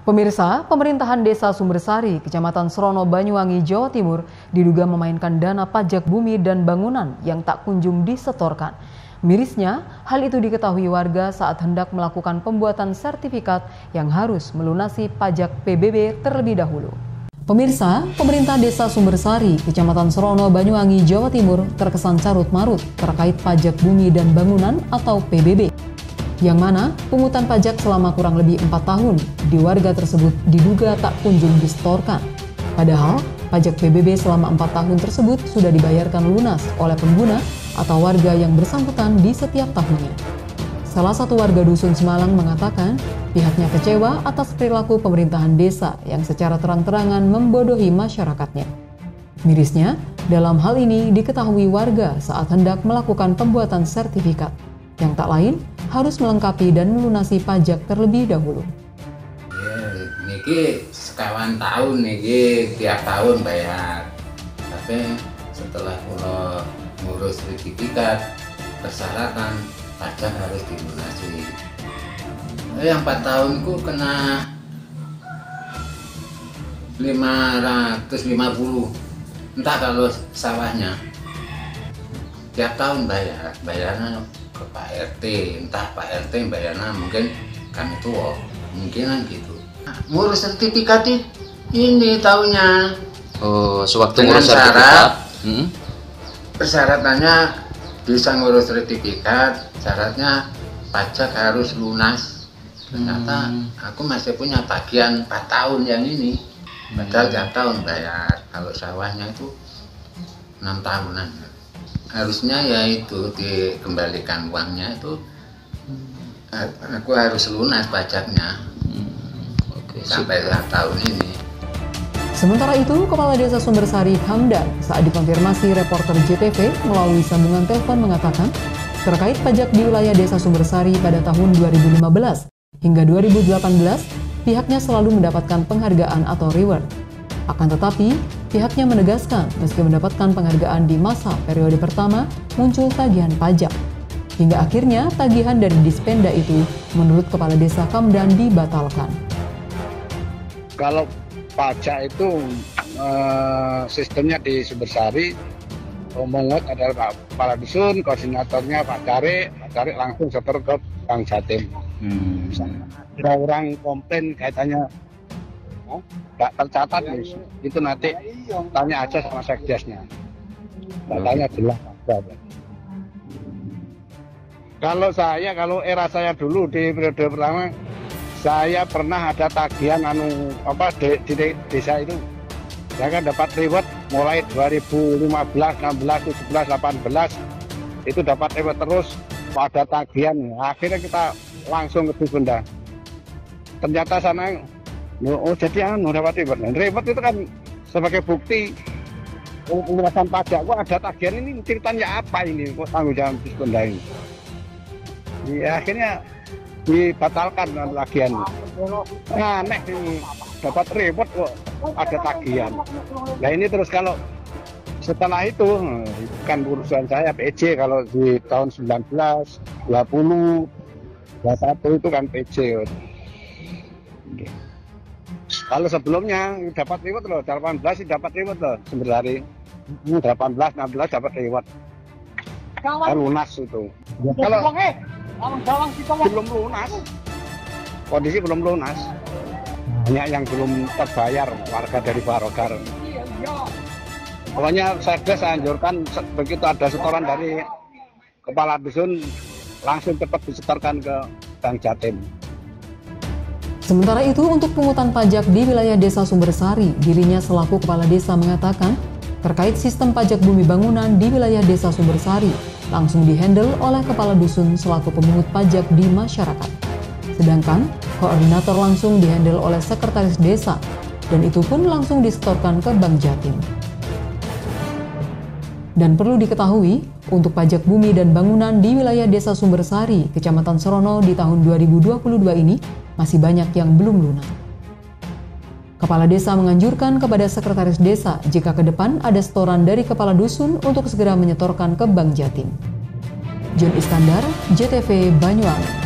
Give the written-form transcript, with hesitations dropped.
Pemirsa, pemerintahan Desa Sumbersari, Kecamatan Serono, Banyuwangi, Jawa Timur diduga memainkan dana pajak bumi dan bangunan yang tak kunjung disetorkan. Mirisnya, hal itu diketahui warga saat hendak melakukan pembuatan sertifikat yang harus melunasi pajak PBB terlebih dahulu. Pemirsa, pemerintah Desa Sumbersari, Kecamatan Serono, Banyuwangi, Jawa Timur terkesan carut-marut terkait pajak bumi dan bangunan atau PBB. Yang mana pungutan pajak selama kurang lebih 4 tahun di warga tersebut diduga tak kunjung disetorkan. Padahal pajak PBB selama 4 tahun tersebut sudah dibayarkan lunas oleh pengguna atau warga yang bersangkutan di setiap tahunnya. Salah satu warga Dusun Semalang mengatakan pihaknya kecewa atas perilaku pemerintahan desa yang secara terang-terangan membodohi masyarakatnya. Mirisnya, dalam hal ini diketahui warga saat hendak melakukan pembuatan sertifikat, yang tak lain harus melengkapi dan melunasi pajak terlebih dahulu. Niki sekawan tahun niki tiap tahun bayar, tapi setelah pulau ngurus sertifikat persyaratan pajak harus dilunasi. Yang 4 tahunku kena 550, entah kalau sawahnya tiap tahun bayarnya ke Pak RT, entah Pak RT bayarnya mungkin kami tua, mungkinan gitu. Ngurus sertifikat ini tahunya. Oh, sewaktu ngurus sertifikat. Persyaratannya bisa ngurus sertifikat, syaratnya pajak harus lunas. Ternyata aku masih punya tagihan 4 tahun yang ini, padahal tiap tahun bayar. Kalau sawahnya itu 6 tahunan. Harusnya ya itu dikembalikan uangnya itu, aku harus lunas pajaknya sampai tahun ini. Sementara itu, Kepala Desa Sumbersari Hamdan saat dikonfirmasi reporter JTV melalui sambungan telepon mengatakan terkait pajak di wilayah Desa Sumbersari pada tahun 2015 hingga 2018 pihaknya selalu mendapatkan penghargaan atau reward. Akan tetapi, pihaknya menegaskan meski mendapatkan penghargaan di masa periode pertama, muncul tagihan pajak. Hingga akhirnya tagihan dari Dispenda itu menurut Kepala Desa Hamdan dibatalkan. Kalau pajak itu sistemnya di Sumbersari, Omongot adalah Kepala Dusun, koordinatornya Pak Cari langsung setor ke Bank Jatim. Ada orang komplain kaitannya nggak tercatat, itu nanti tanya aja sama sekdesnya, datanya jelas. Kalau era saya dulu di periode pertama, saya pernah ada tagihan di desa itu. Saya kan dapat reward mulai 2015, 16, 17, 18 itu dapat reward terus, ada tagihan. Akhirnya kita langsung ke Dispenda. Ternyata sana jadi dapat reward. Reward itu kan sebagai bukti lunasan pajak. Kok ada tagihan ini, ceritanya apa ini? Kok tanggung jawab Dispenda ini? Ya, akhirnya dibatalkan tagihan. Aneh ini, dapat reward kok ada tagihan. Nah ini terus kalau setelah itu kan urusan saya PJ, kalau di tahun 19, 20, 21 itu kan PJ. Kalau sebelumnya dapat reward loh, 18 dapat reward loh, Sumbersari 18, 16 dapat reward. Lunas itu. Kalau belum lunas, kondisi belum lunas, banyak yang belum terbayar warga dari Barogar. Pokoknya saya anjurkan begitu ada setoran dari Kepala Dusun langsung cepat disetorkan ke Bank Jatim. Sementara itu, untuk pungutan pajak di wilayah Desa Sumbersari, dirinya selaku Kepala Desa mengatakan terkait sistem pajak bumi bangunan di wilayah Desa Sumbersari langsung dihandle oleh Kepala Dusun selaku pemungut pajak di masyarakat. Sedangkan koordinator langsung dihandle oleh Sekretaris Desa dan itu pun langsung disetorkan ke Bank Jatim. Dan perlu diketahui, untuk pajak bumi dan bangunan di wilayah Desa Sumbersari, Kecamatan Serono di tahun 2022 ini masih banyak yang belum lunas. Kepala Desa menganjurkan kepada Sekretaris Desa jika ke depan ada setoran dari Kepala Dusun untuk segera menyetorkan ke Bank Jatim. John Iskandar, JTV Banyuwangi.